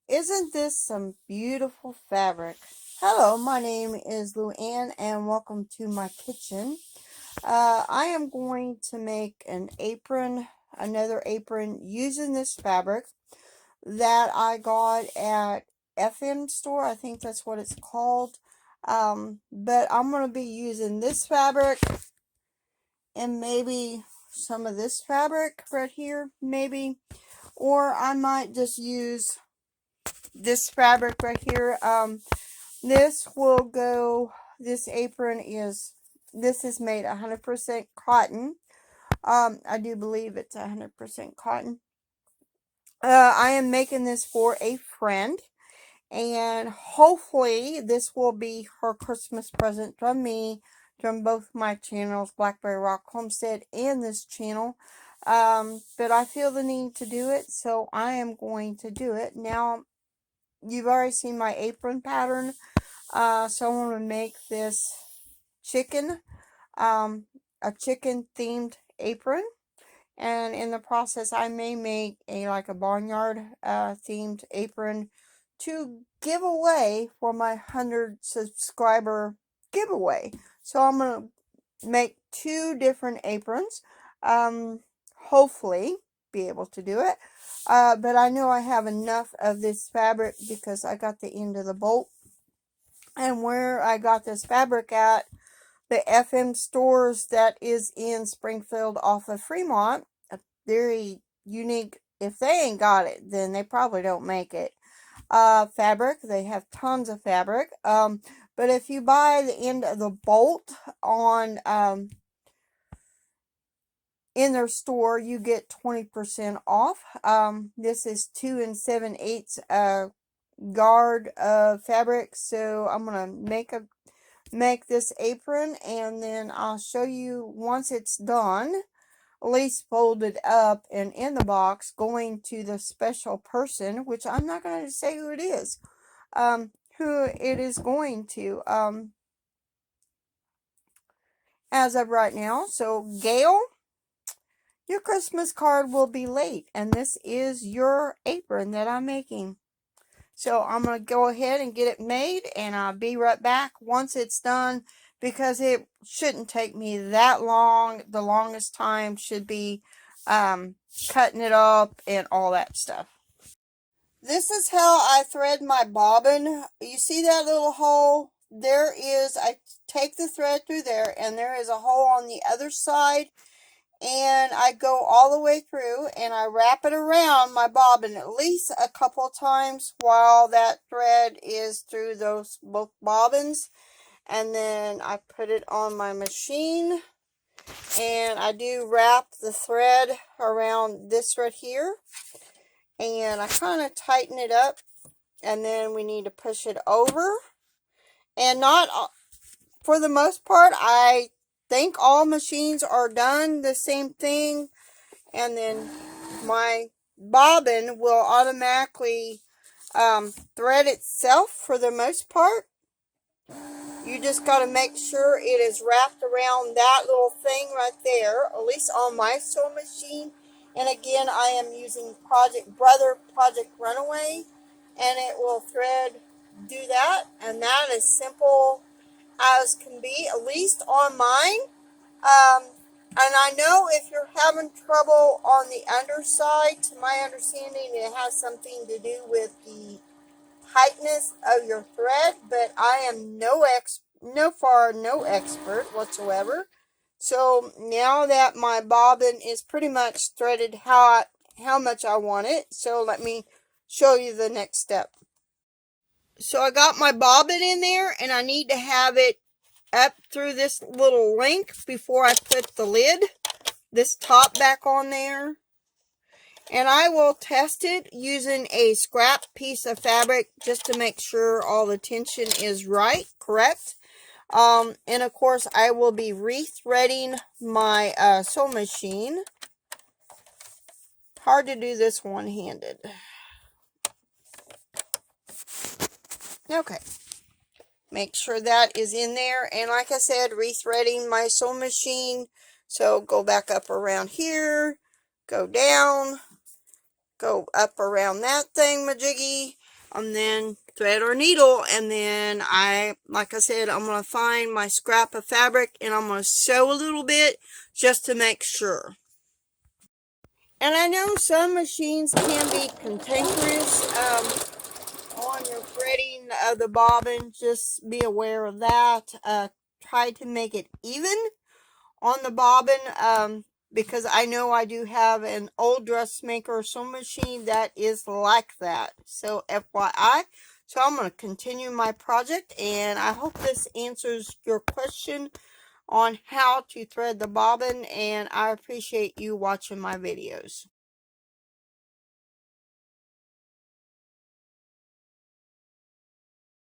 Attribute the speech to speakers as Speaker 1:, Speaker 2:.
Speaker 1: Isn't this some beautiful fabric? Hello, my name is LouAnn and welcome to my kitchen. I am going to make an apron, another apron using this fabric that I got at FM store. I think that's what it's called. But I'm going to be using this fabric and maybe some of this fabric right here, maybe. Or I might just use this fabric right here. This will go, this apron is, this is made 100% cotton. I do believe it's 100% cotton. I am making this for a friend, and hopefully this will be her Christmas present from me, from both my channels, Blackberry Rock Homestead and this channel. But I feel the need to do it, so I am going to do it. Now, you've already seen my apron pattern. So I'm going to make this chicken, a chicken themed apron. And in the process, I may make like a barnyard themed apron to give away for my 100 subscriber giveaway. So I'm going to make two different aprons. Hopefully be able to do it. But I know I have enough of this fabric because I got the end of the bolt. And where I got this fabric at, the FM stores that is in Springfield off of Fremont, a very unique, if they ain't got it, then they probably don't make it. Fabric, they have tons of fabric. But if you buy the end of the bolt on, in their store, you get 20% off. This is 2 7/8 guard of fabric, so I'm gonna make this apron, and then I'll show you once it's done, at least folded up and in the box, going to the special person, which I'm not going to say who it is, who it is going to, as of right now. So Gail, your Christmas card will be late, and this is your apron that I'm making. So I'm going to go ahead and get it made, and I'll be right back once it's done, because it shouldn't take me that long. The longest time should be cutting it up and all that stuff. This is how I thread my bobbin. You see that little hole? There is, I take the thread through there, and there is a hole on the other side, and I go all the way through, and I wrap it around my bobbin at least a couple times while that thread is through those both bobbins, and then I put it on my machine, and I do wrap the thread around this right here, and I kind of tighten it up, and then we need to push it over, and not, for the most part, I think all machines are done the same thing. And then my bobbin will automatically thread itself for the most part. You just got to make sure it is wrapped around that little thing right there, at least on my sewing machine. And again, I am using Project Runaway, and it will do that. And that is simple as can be, at least on mine. And I know if you're having trouble on the underside, to my understanding, it has something to do with the tightness of your thread, but I am no expert whatsoever. So now that my bobbin is pretty much threaded how much I want it, so let me show you the next step. So I got my bobbin in there, and I need to have it up through this little length before I put the lid, this top back on there. And I will test it using a scrap piece of fabric just to make sure all the tension is correct. And of course I will be rethreading my sewing machine. Hard to do this one-handed. Okay. Make sure that is in there, and like I said, rethreading my sewing machine. So go back up around here, go down, go up around that thing majiggy, and then thread or needle, and then like I said, I'm going to find my scrap of fabric and I'm going to sew a little bit just to make sure. And I know some machines can be cantankerous on your threading of the bobbin. Just be aware of that. Try to make it even on the bobbin, because I know I do have an old dressmaker sewing machine that is like that. So FYI. So I'm going to continue my project, and I hope this answers your question on how to thread the bobbin, and I appreciate you watching my videos.